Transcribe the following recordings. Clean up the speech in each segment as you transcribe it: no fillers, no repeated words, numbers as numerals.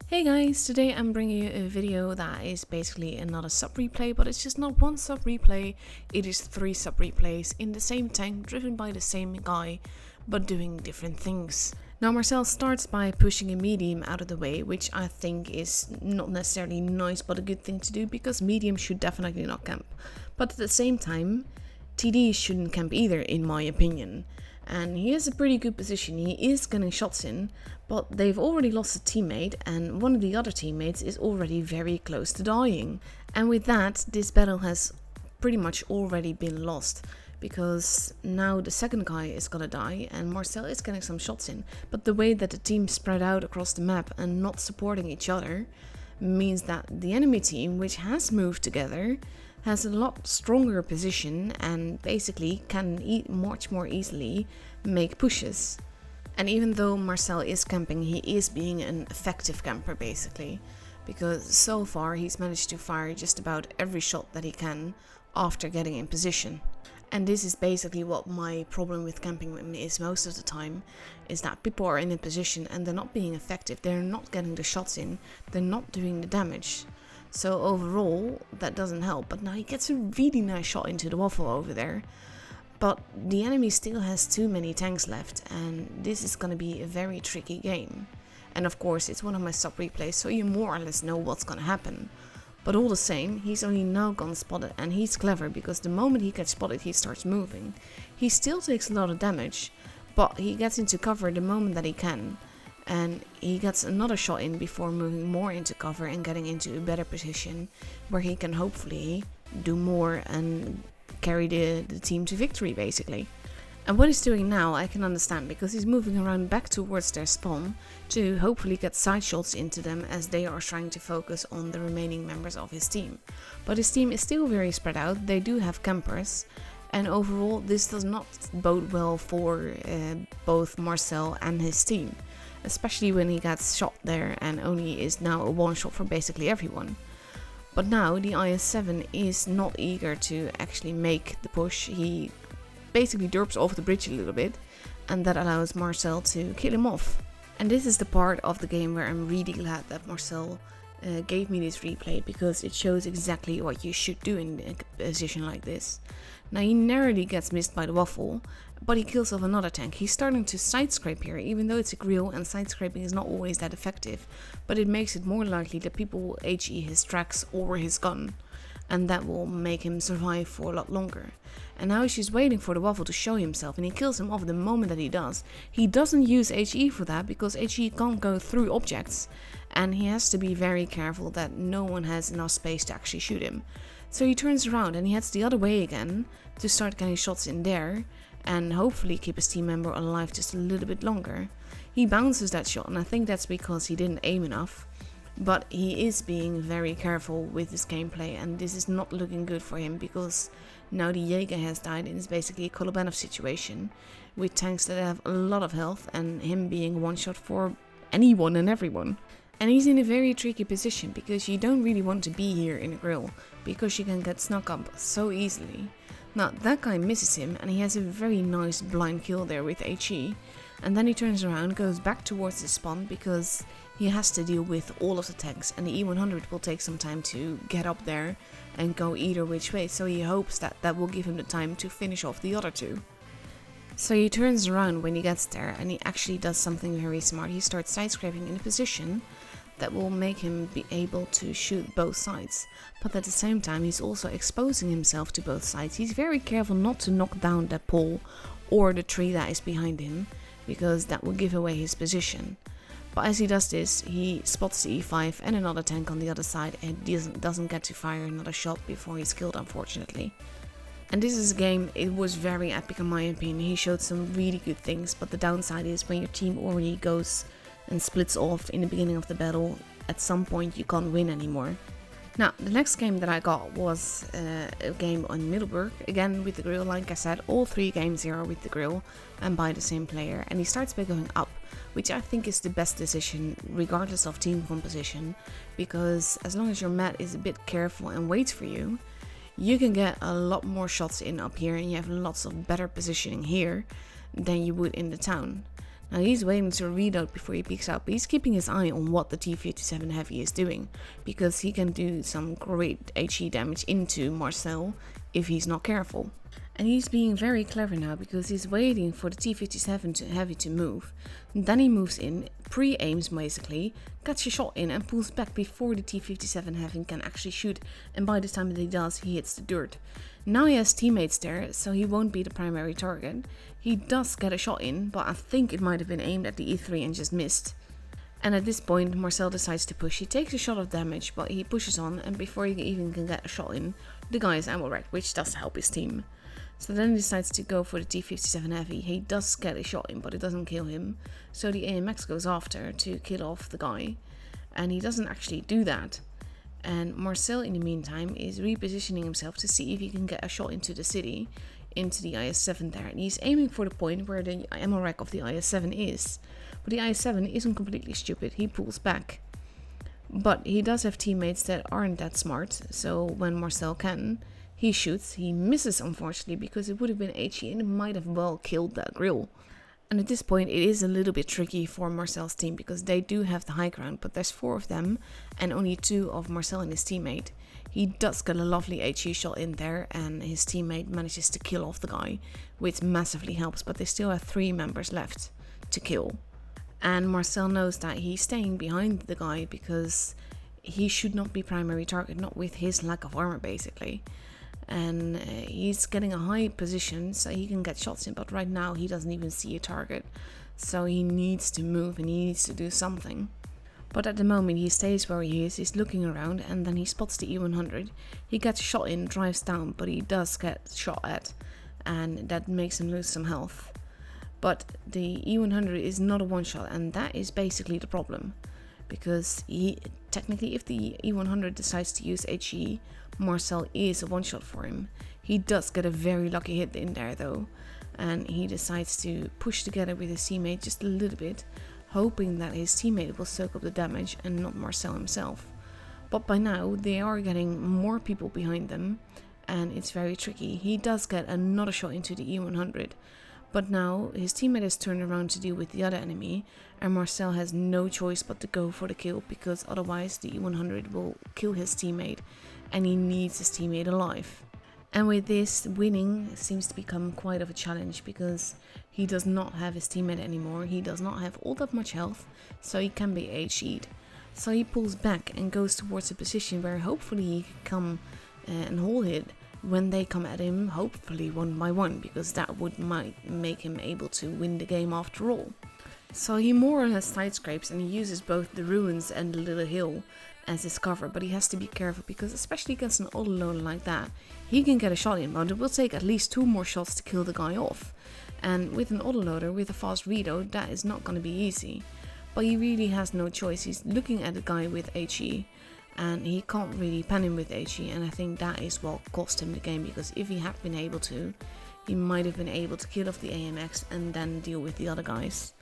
Hey guys, today I'm bringing you a video that is basically another sub replay, but it's just not one sub replay, it is 3 sub replays in the same tank driven by the same guy, but doing different things. Now Marcel starts by pushing a medium out of the way, which I think is not necessarily nice but a good thing to do because medium should definitely not camp. But at the same time, TD shouldn't camp either in my opinion. And he has a pretty good position, he is getting shots in, but they've already lost a teammate and one of the other teammates is already very close to dying. And with that, this battle has pretty much already been lost, because now the second guy is gonna die and Marcel is getting some shots in, but the way that the team spread out across the map and not supporting each other means that the enemy team, which has moved together, has a lot stronger position and basically can much more easily make pushes. And even though Marcel is camping, he is being an effective camper basically, because so far he's managed to fire just about every shot that he can after getting in position. And this is basically what my problem with camping is most of the time, is that people are in a position and they're not being effective, they're not getting the shots in, they're not doing the damage. So overall, that doesn't help. But now he gets a really nice shot into the waffle over there. But the enemy still has too many tanks left, and this is going to be a very tricky game. And of course, it's one of my sub replays, so you more or less know what's going to happen. But all the same, he's only now gone spotted, and he's clever because the moment he gets spotted, he starts moving. He still takes a lot of damage, but he gets into cover the moment that he can. And he gets another shot in before moving more into cover and getting into a better position where he can hopefully do more and carry the team to victory basically. And what he's doing now I can understand, because he's moving around back towards their spawn to hopefully get side shots into them as they are trying to focus on the remaining members of his team. But his team is still very spread out, they do have campers. And overall this does not bode well for both Marcel and his team. Especially when he gets shot there and only is now a one shot for basically everyone. But now the IS-7 is not eager to actually make the push. He basically derps off the bridge a little bit, and that allows Marcel to kill him off. And this is the part of the game where I'm really glad that Marcel gave me this replay, because it shows exactly what you should do in a position like this. Now he narrowly gets missed by the waffle, but he kills off another tank. He's starting to side scrape here, even though it's a grille and side scraping is not always that effective, but it makes it more likely that people will HE his tracks or his gun, and that will make him survive for a lot longer. And now she's waiting for the waffle to show himself, and he kills him off the moment that he does. He doesn't use HE for that because HE can't go through objects, and he has to be very careful that no one has enough space to actually shoot him. So he turns around and he heads the other way again to start getting shots in there and hopefully keep his team member alive just a little bit longer. He bounces that shot, and I think that's because he didn't aim enough. But he is being very careful with his gameplay, and this is not looking good for him, because now the Jaeger has died and it's basically a Kolobanov situation with tanks that have a lot of health and him being one shot for anyone and everyone. And he's in a very tricky position because you don't really want to be here in a grille, because you can get snuck up so easily. Now that guy misses him and he has a very nice blind kill there with HE, and then he turns around, goes back towards the spawn because he has to deal with all of the tanks, and the E100 will take some time to get up there and go either which way, so he hopes that that will give him the time to finish off the other two. So he turns around when he gets there and he actually does something very smart. He starts side scraping in a position that will make him be able to shoot both sides, but at the same time he's also exposing himself to both sides. He's very careful not to knock down that pole or the tree that is behind him, because that will give away his position. But as he does this, he spots the E5 and another tank on the other side and doesn't get to fire another shot before he's killed, unfortunately. And this is a game, it was very epic in my opinion. He showed some really good things, but the downside is when your team already goes and splits off in the beginning of the battle, at some point you can't win anymore. Now, the next game that I got was a game on Middleburg, again with the grille. Like I said, all 3 games here are with the grille and by the same player, and he starts by going up, which I think is the best decision regardless of team composition, because as long as your mat is a bit careful and waits for you, you can get a lot more shots in up here and you have lots of better positioning here than you would in the town. Now he's waiting to reload before he peeks out, but he's keeping his eye on what the T-57 Heavy is doing, because he can do some great HE damage into Marcel if he's not careful. And he's being very clever now, because he's waiting for the T-57 Heavy to move. Then he moves in, pre-aims basically, gets a shot in and pulls back before the T-57 Heavy can actually shoot, and by the time that he does, he hits the dirt. Now he has teammates there, so he won't be the primary target. He does get a shot in, but I think it might have been aimed at the E3 and just missed. And at this point, Marcel decides to push. He takes a shot of damage, but he pushes on, and before he even can get a shot in, the guy is ammo wrecked, which does help his team. So then he decides to go for the T-57 Heavy. He does get a shot in, but it doesn't kill him. So the AMX goes after to kill off the guy, and he doesn't actually do that. And Marcel, in the meantime, is repositioning himself to see if he can get a shot into the city, into the IS-7 there. And he's aiming for the point where the ammo rack of the IS-7 is. But the IS-7 isn't completely stupid, he pulls back. But he does have teammates that aren't that smart, so when Marcel can, he shoots. He misses, unfortunately, because it would have been HE and it might have well killed that grille. And at this point it is a little bit tricky for Marcel's team, because they do have the high ground, but there's 4 of them and only 2 of Marcel and his teammate. He does get a lovely HE shot in there, and his teammate manages to kill off the guy, which massively helps, but they still have 3 members left to kill. And Marcel knows that he's staying behind the guy because he should not be primary target, not with his lack of armor basically. And he's getting a high position so he can get shots in, but right now he doesn't even see a target, so he needs to move and he needs to do something. But at the moment he stays where he is, he's looking around, and then he spots the E100. He gets shot in, drives down, but he does get shot at, and that makes him lose some health. But the E100 is not a one shot, and that is basically the problem, because technically if the E100 decides to use HE, Marcel is a one shot for him. He does get a very lucky hit in there though, and he decides to push together with his teammate just a little bit, hoping that his teammate will soak up the damage and not Marcel himself. But by now they are getting more people behind them, and it's very tricky. He does get another shot into the E100, but now his teammate has turned around to deal with the other enemy, and Marcel has no choice but to go for the kill, because otherwise the E100 will kill his teammate, and he needs his teammate alive. And with this, winning seems to become quite of a challenge, because he does not have his teammate anymore. He does not have all that much health, so he can be HE'd. So he pulls back and goes towards a position where hopefully he can come and hold it when they come at him, hopefully one by one, because that might make him able to win the game after all. So he more or less side scrapes, and he uses both the ruins and the little hill as his cover, but he has to be careful, because especially against an autoloader like that, he can get a shot in, but it will take at least 2 more shots to kill the guy off. And with an autoloader, with a fast reload, that is not going to be easy. But he really has no choice. He's looking at the guy with HE, and he can't really pen him with HE, and I think that is what cost him the game, because if he had been able to, he might have been able to kill off the AMX and then deal with the other guys.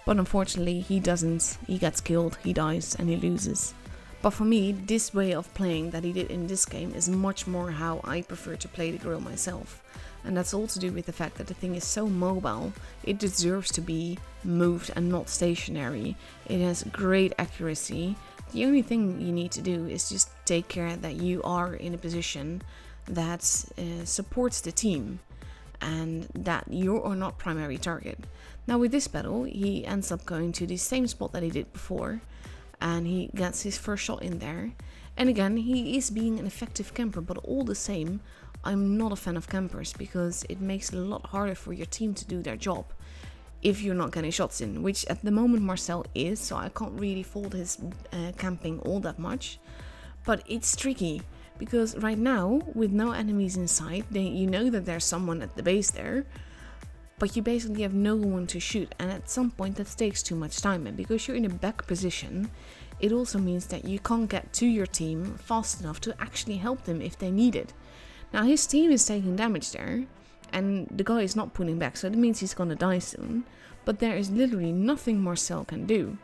But unfortunately he doesn't. He gets killed, he dies, and he loses. But for me, this way of playing that he did in this game is much more how I prefer to play the grille myself. And that's all to do with the fact that the thing is so mobile, it deserves to be moved and not stationary. It has great accuracy. The only thing you need to do is just take care that you are in a position that supports the team, and that you are not primary target. Now with this battle, he ends up going to the same spot that he did before, and he gets his first shot in there. And again, he is being an effective camper, but all the same, I'm not a fan of campers, because it makes it a lot harder for your team to do their job if you're not getting shots in, which at the moment Marcel is, so I can't really fault his camping all that much. But it's tricky, because right now, with no enemies in sight, you know that there's someone at the base there, but you basically have no one to shoot, and at some point that takes too much time, and because you're in a back position, it also means that you can't get to your team fast enough to actually help them if they need it. Now his team is taking damage there, and the guy is not pulling back, so that means he's gonna die soon, but there is literally nothing Marcel can do,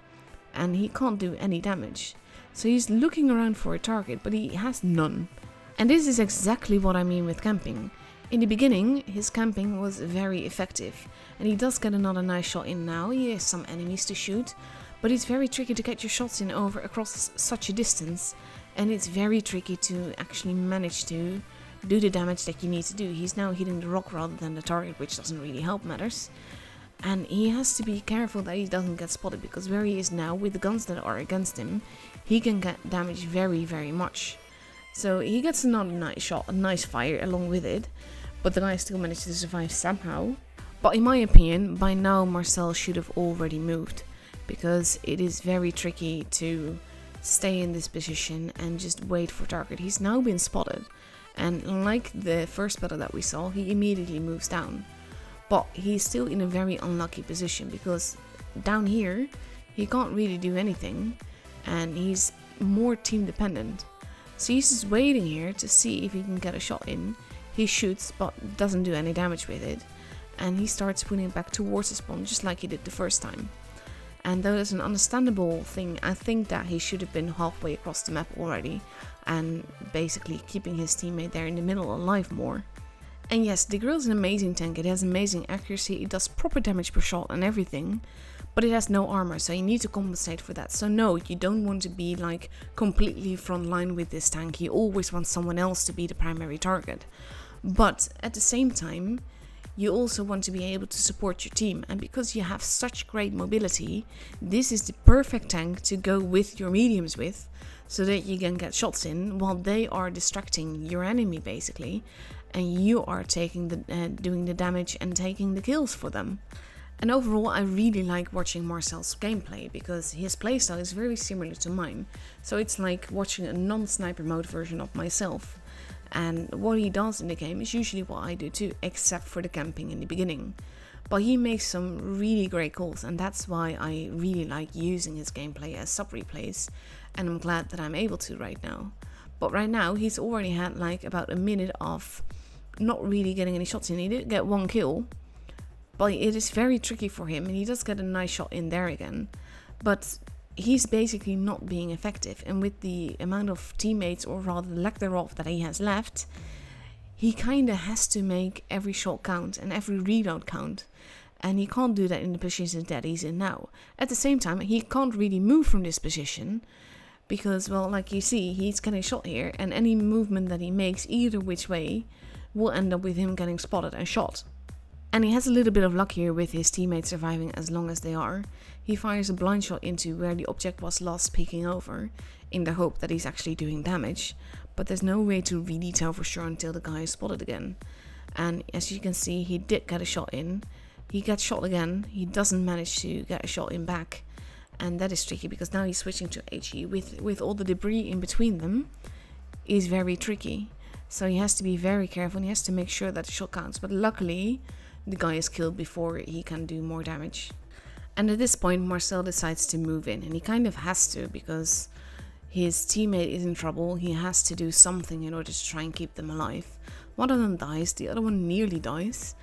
and he can't do any damage. So he's looking around for a target, but he has none. And this is exactly what I mean with camping. In the beginning, his camping was very effective, and he does get another nice shot in now. He has some enemies to shoot, but it's very tricky to get your shots in over across such a distance, and it's very tricky to actually manage to do the damage that you need to do. He's now hitting the rock rather than the target, which doesn't really help matters. And he has to be careful that he doesn't get spotted, because where he is now, with the guns that are against him, he can get damaged very, very much. So he gets another nice shot, a nice fire along with it, but the guy still managed to survive somehow. But in my opinion, by now Marcel should have already moved, because it is very tricky to stay in this position and just wait for target. He's now been spotted, and like the first battle that we saw, he immediately moves down. But he's still in a very unlucky position, because down here he can't really do anything, and he's more team dependent. So he's just waiting here to see if he can get a shot in. He shoots but doesn't do any damage with it, and he starts putting it back towards the spawn just like he did the first time. And though it's an understandable thing, I think that he should have been halfway across the map already and basically keeping his teammate there in the middle alive more. And yes, the grille is an amazing tank. It has amazing accuracy, it does proper damage per shot and everything, but it has no armor, so you need to compensate for that. So no, you don't want to be like completely front line with this tank. You always want someone else to be the primary target. But at the same time, you also want to be able to support your team, and because you have such great mobility, this is the perfect tank to go with your mediums with, so that you can get shots in while they are distracting your enemy basically, and you are taking the doing the damage and taking the kills for them. And overall, I really like watching Marcel's gameplay, because his playstyle is very similar to mine, so it's like watching a non-sniper mode version of myself. And what he does in the game is usually what I do too, except for the camping in the beginning. But he makes some really great calls, and that's why I really like using his gameplay as sub replays, and I'm glad that I'm able to right now. But right now he's already had like about a minute of not really getting any shots in. He did get one kill, but it is very tricky for him, and he does get a nice shot in there again. But he's basically not being effective, and with the amount of teammates, or rather the lack thereof, that he has left, he kinda has to make every shot count and every reload count, and he can't do that in the position that he's in now. At the same time, he can't really move from this position, because, well, like you see, he's getting shot here, and any movement that he makes either which way will end up with him getting spotted and shot. And he has a little bit of luck here with his teammates surviving as long as they are. He fires a blind shot into where the object was last peeking over, in the hope that he's actually doing damage, but there's no way to really tell for sure until the guy is spotted again. And as you can see, he did get a shot in. He gets shot again, he doesn't manage to get a shot in back, and that is tricky, because now he's switching to HE with all the debris in between them is very tricky. So he has to be very careful, and he has to make sure that the shot counts, but luckily the guy is killed before he can do more damage. And at this point, Marcel decides to move in, and he kind of has to, because his teammate is in trouble. He has to do something in order to try and keep them alive. One of them dies, the other one nearly dies,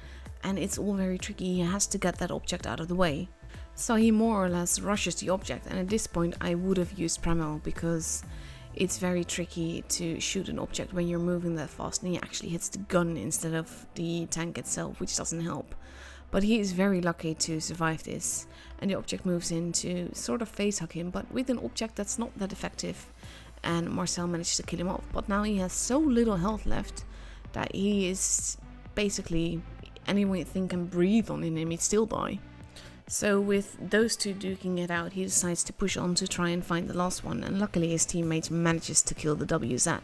and it's all very tricky. He has to get that object out of the way. So he more or less rushes the object, and at this point I would have used Premo, because it's very tricky to shoot an object when you're moving that fast, and he actually hits the gun instead of the tank itself, which doesn't help. But he is very lucky to survive this, and the object moves in to sort of face hug him, but with an object that's not that effective, and Marcel managed to kill him off. But now he has so little health left that he is basically, anything can breathe on him, he'd still die. So with those two duking it out, he decides to push on to try and find the last one, and luckily his teammate manages to kill the WZ.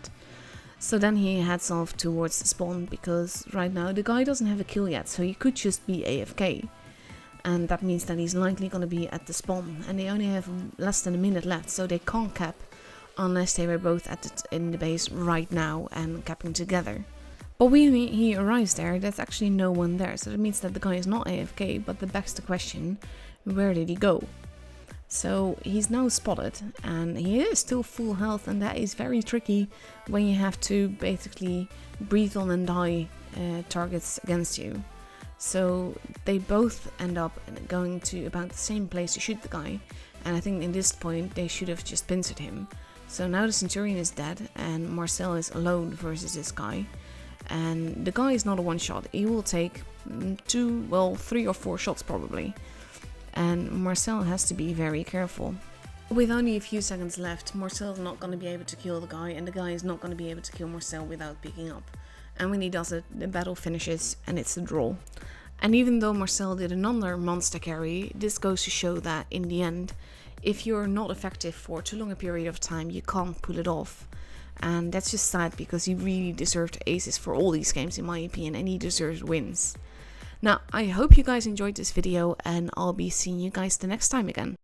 So then he heads off towards the spawn, because right now the guy doesn't have a kill yet, so he could just be AFK. And that means that he's likely going to be at the spawn, and they only have less than a minute left, so they can't cap unless they were both in the base right now and capping together. But when he arrives there, there's actually no one there, so that means that the guy is not AFK, but that begs the question, where did he go? So he's now spotted, and he is still full health, and that is very tricky when you have to basically breathe on and die targets against you. So they both end up going to about the same place to shoot the guy, and I think in this point they should have just pincered him. So now the Centurion is dead, and Marcel is alone versus this guy. and the guy is not a one shot. He will take 3 or 4 shots probably, and Marcel has to be very careful. With only a few seconds left, Marcel is not going to be able to kill the guy, and the guy is not going to be able to kill Marcel without picking up. And when he does it, the battle finishes and it's a draw. And even though Marcel did another monster carry, this goes to show that in the end, if you're not effective for too long a period of time, you can't pull it off. And that's just sad, because he really deserved aces for all these games in my opinion, and he deserves wins. Now, I hope you guys enjoyed this video, and I'll be seeing you guys the next time again.